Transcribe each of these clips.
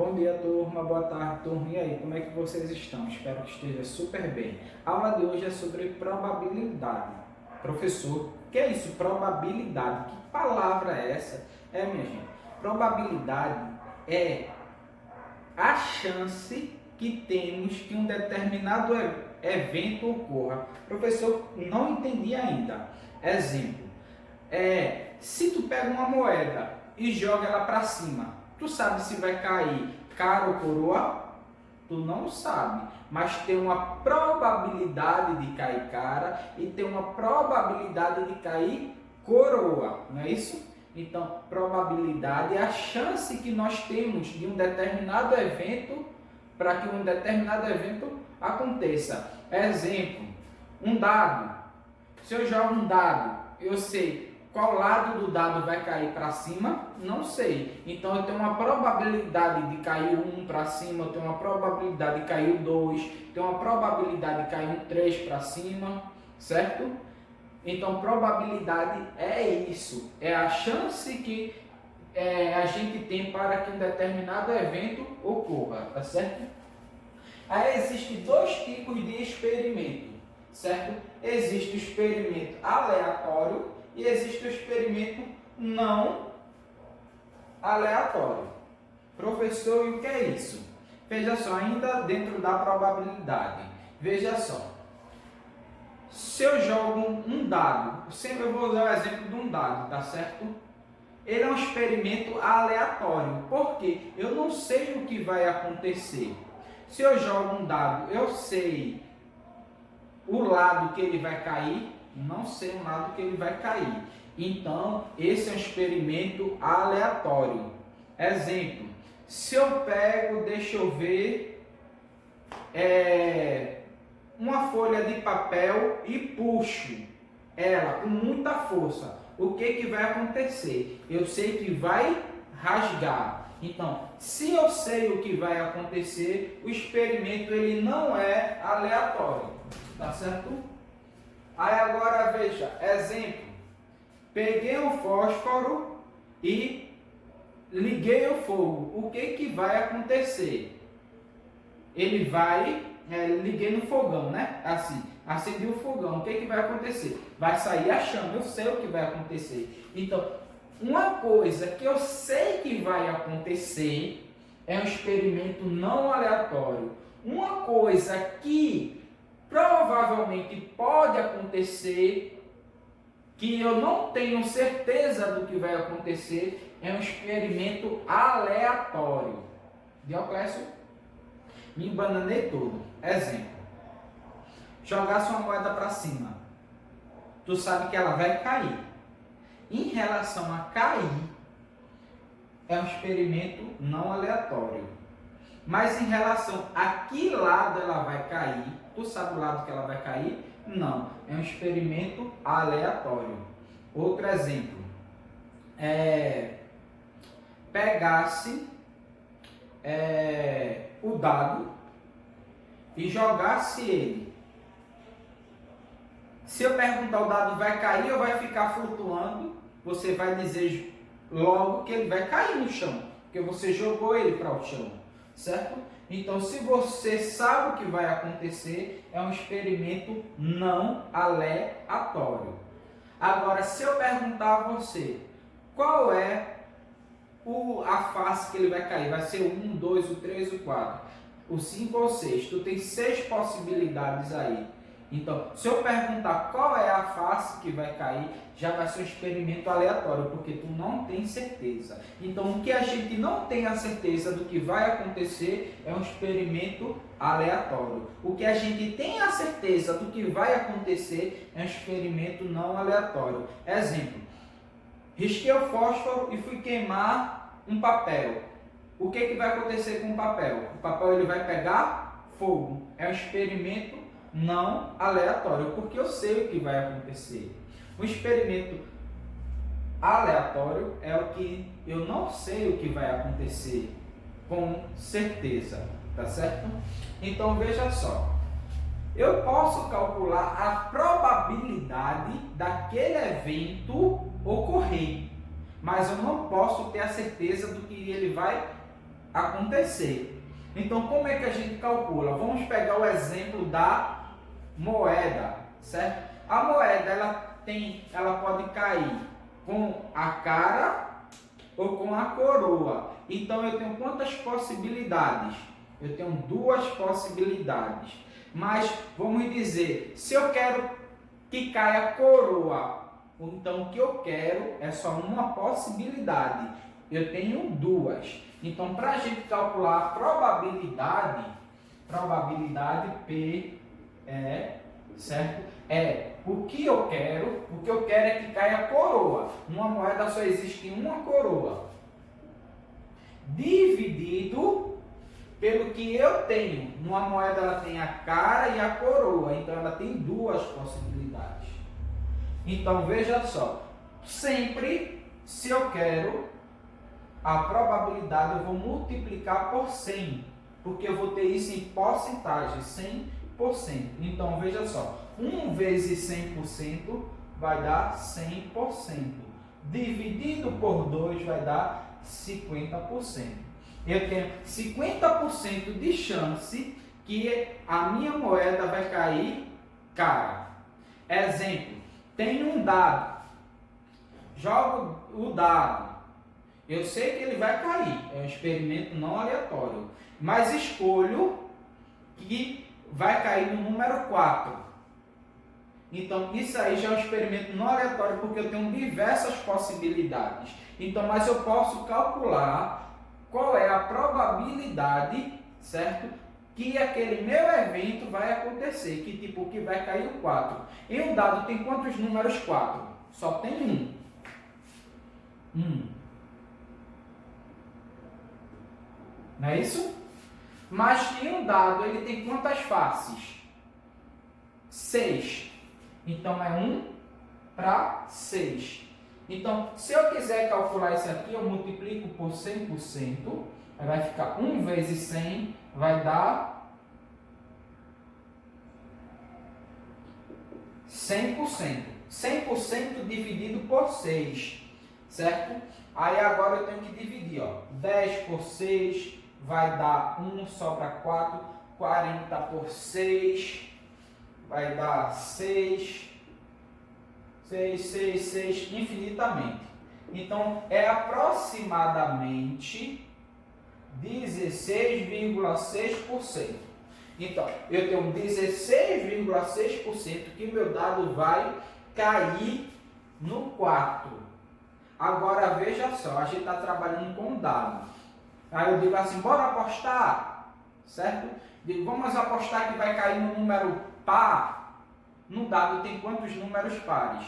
Bom dia, turma. Boa tarde, turma. E aí, como é que vocês estão? Espero que esteja super bem. A aula de hoje é sobre probabilidade. Professor, o que é isso? Probabilidade. Que palavra é essa? Minha gente, probabilidade é a chance que temos que um determinado evento ocorra. Professor, não entendi ainda. Exemplo, se tu pega uma moeda e joga ela para cima, tu sabe se vai cair cara ou coroa? Tu não sabe, mas tem uma probabilidade de cair cara e tem uma probabilidade de cair coroa, não é isso? Então, probabilidade é a chance que nós temos de um determinado evento para que um determinado evento aconteça. Exemplo, um dado. Se eu jogo um dado, eu sei qual lado do dado vai cair para cima? Não sei. Então eu tenho uma probabilidade de cair um para cima, eu tenho uma probabilidade de cair o 2, tenho uma probabilidade de cair um 3 para cima, certo? Então probabilidade é isso, é a chance que a gente tem para que um determinado evento ocorra, tá certo? Aí existem dois tipos de experimento, certo? Existe o experimento aleatório e existe o experimento não aleatório. Professor, e o que é isso? Veja só, ainda dentro da probabilidade. Veja só. Se eu jogo um dado, sempre eu vou usar o exemplo de um dado, tá certo? Ele é um experimento aleatório. Por quê? Eu não sei o que vai acontecer. Se eu jogo um dado, eu sei o lado que ele vai cair, não sei o lado que ele vai cair. Então, esse é um experimento aleatório. Exemplo, se eu pego, deixa eu ver, uma folha de papel e puxo ela com muita força, o que vai acontecer? Eu sei que vai rasgar. Então, se eu sei o que vai acontecer, o experimento ele não é aleatório, tá certo? Aí agora veja, exemplo, peguei um fósforo e liguei o fogo, o que vai acontecer? Ele vai, liguei no fogão, né? Assim, acendi o fogão, o que vai acontecer? Vai sair a chama, eu sei o que vai acontecer. Então, uma coisa que eu sei que vai acontecer é um experimento não aleatório. Uma coisa que provavelmente pode acontecer, que eu não tenho certeza do que vai acontecer, é um experimento aleatório. Dioclésio, me embananei todo. Exemplo, jogasse uma moeda para cima, tu sabe que ela vai cair. Em relação a cair, é um experimento não aleatório. Mas em relação a que lado ela vai cair, tu sabe o lado que ela vai cair? Não, é um experimento aleatório. Outro exemplo, pegasse o dado e jogasse ele. Se eu perguntar o dado vai cair ou vai ficar flutuando, você vai dizer logo que ele vai cair no chão, porque você jogou ele para o chão, certo? Então, se você sabe o que vai acontecer, é um experimento não aleatório. Agora, se eu perguntar a você, qual é a face que ele vai cair? Vai ser o 1, 2, o 3, o 4, o 5 ou 6. Tu tem 6 possibilidades aí. Então, se eu perguntar qual é a face que vai cair, já vai ser um experimento aleatório, porque tu não tem certeza. Então, o que a gente não tem a certeza do que vai acontecer é um experimento aleatório. O que a gente tem a certeza do que vai acontecer é um experimento não aleatório. Exemplo, risquei o fósforo e fui queimar um papel. O que vai acontecer com o papel? O papel ele vai pegar fogo. É um experimento não aleatório, porque eu sei o que vai acontecer. Um experimento aleatório é o que eu não sei o que vai acontecer com certeza, tá certo? Então veja só, eu posso calcular a probabilidade daquele evento ocorrer, mas eu não posso ter a certeza do que ele vai acontecer. Então, como é que a gente calcula? Vamos pegar o exemplo da moeda, certo? A moeda ela pode cair com a cara ou com a coroa. Então, eu tenho quantas possibilidades? Eu tenho duas possibilidades. Mas, vamos dizer, se eu quero que caia a coroa, então o que eu quero é só uma possibilidade. Eu tenho duas. Então, para a gente calcular a probabilidade P certo? O que eu quero é que caia a coroa. Numa moeda só existe uma coroa. Dividido pelo que eu tenho. Numa moeda ela tem a cara e a coroa, então ela tem duas possibilidades. Então veja só, sempre se eu quero a probabilidade eu vou multiplicar por 100, porque eu vou ter isso em porcentagem, 100%. Então veja só, 1 vezes 100% vai dar 100%. Dividido por 2 vai dar 50%. Eu tenho 50% de chance que a minha moeda vai cair cara. Exemplo, tenho um dado, jogo o dado, eu sei que ele vai cair, é um experimento não aleatório, mas escolho que vai cair no número 4. Então, isso aí já é um experimento não aleatório, porque eu tenho diversas possibilidades. Então, mas eu posso calcular qual é a probabilidade, certo? Que aquele meu evento vai acontecer, que vai cair o 4. Em um dado tem quantos números 4? Só tem um. Não é isso? Mas em um dado ele tem quantas faces? 6. Então é 1 para 6. Então, se eu quiser calcular isso aqui, eu multiplico por 100%, aí vai ficar 1 vezes 100, vai dar 100%. 100% dividido por 6, certo? Aí agora eu tenho que dividir, ó. 10 por 6 vai dar 1, sobra 4. 40 por 6 vai dar 6. 6, infinitamente. Então, é aproximadamente 16,6%. Então, eu tenho 16,6% que meu dado vai cair no 4. Agora, veja só, a gente está trabalhando com dado. Aí eu digo assim, bora apostar, certo? Digo, vamos apostar que vai cair no número par. No dado tem quantos números pares?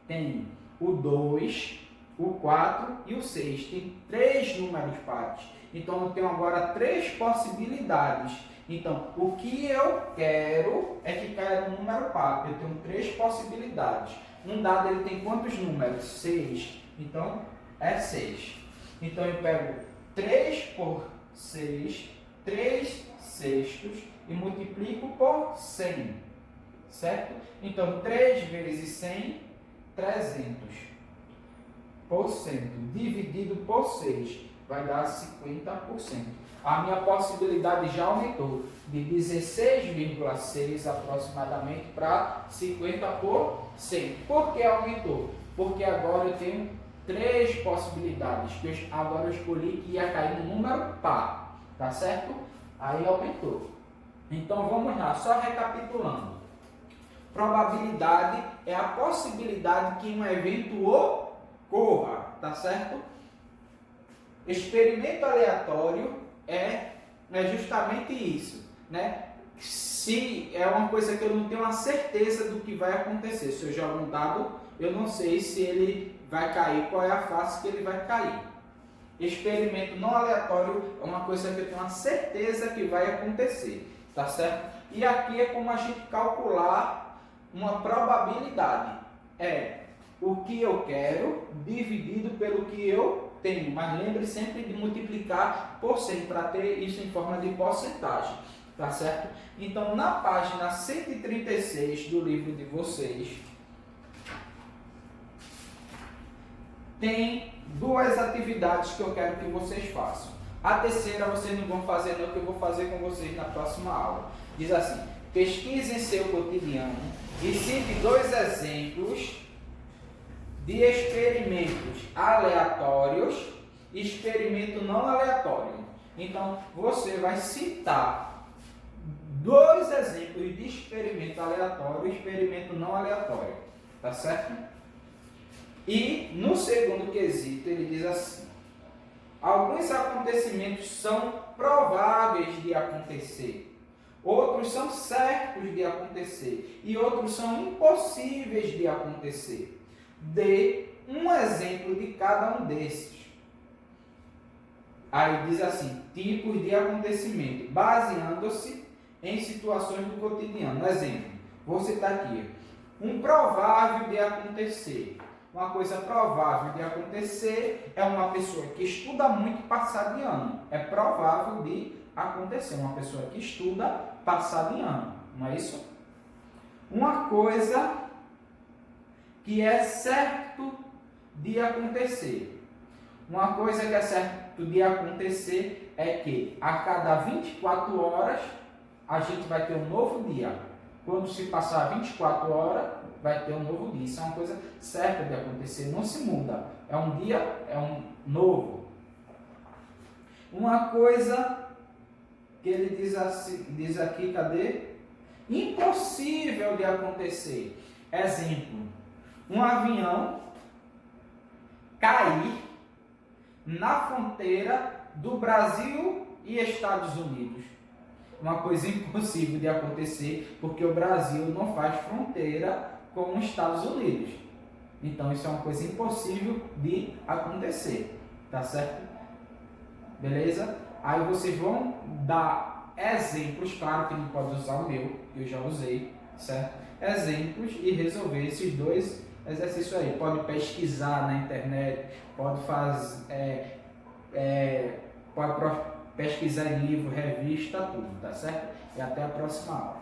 Tem o 2, o 4 e o 6. Tem 3 números pares. Então, eu tenho agora 3 possibilidades. Então, o que eu quero é que caia no número par. Eu tenho 3 possibilidades. Um dado ele tem quantos números? 6. Então, é 6. Então, eu pego 3 por 6, 3 sextos e multiplico por 100. Certo? Então, 3 vezes 100, 300%. Dividido por 6, vai dar 50%. A minha possibilidade já aumentou de 16,6 aproximadamente para 50%. Por que aumentou? Porque agora eu tenho 3 possibilidades. Agora eu escolhi que ia cair no número par. Tá certo? Aí aumentou. Então, vamos lá, só recapitulando. Probabilidade é a possibilidade que um evento ocorra, tá certo? Experimento aleatório é justamente isso, né? Se é uma coisa que eu não tenho uma certeza do que vai acontecer, se eu jogo um dado, eu não sei se ele vai cair, qual é a face que ele vai cair. Experimento não aleatório é uma coisa que eu tenho uma certeza que vai acontecer, tá certo? E aqui é como a gente calcular uma probabilidade. É o que eu quero dividido pelo que eu tenho. Mas lembre sempre de multiplicar por 100 para ter isso em forma de porcentagem. Tá certo? Então, na página 136 do livro de vocês, tem 2 atividades que eu quero que vocês façam. A terceira vocês não vão fazer não, que eu vou fazer com vocês na próxima aula. Diz assim: pesquise em seu cotidiano e cite 2 exemplos de experimentos aleatórios e experimento não aleatório. Então, você vai citar 2 exemplos de experimento aleatório e experimento não aleatório. Tá certo? E no segundo quesito, ele diz assim: alguns acontecimentos são prováveis de acontecer, outros são certos de acontecer e outros são impossíveis de acontecer. Dê um exemplo de cada um desses. Aí diz assim: tipos de acontecimento, baseando-se em situações do cotidiano. Exemplo, vou citar aqui: um provável de acontecer. Uma coisa provável de acontecer é uma pessoa que estuda muito passar de ano. É provável de acontecer. Uma pessoa que estuda passar de ano. Não é isso? Uma coisa que é certo de acontecer. Uma coisa que é certo de acontecer é que a cada 24 horas a gente vai ter um novo dia. Quando se passar 24 horas, vai ter um novo dia. Isso é uma coisa certa de acontecer, não se muda. É um dia, é um novo. Uma coisa que ele diz aqui, cadê? Impossível de acontecer. Exemplo: um avião cair na fronteira do Brasil e Estados Unidos. Uma coisa impossível de acontecer, porque o Brasil não faz fronteira com os Estados Unidos. Então isso é uma coisa impossível de acontecer, tá certo? Beleza? Aí vocês vão dar exemplos, claro que não pode usar o meu, que eu já usei, certo? Exemplos e resolver esses 2 exercícios aí. Pode pesquisar na internet, pode fazer, pode pesquisar em livro, revista, tudo, tá certo? E até a próxima aula.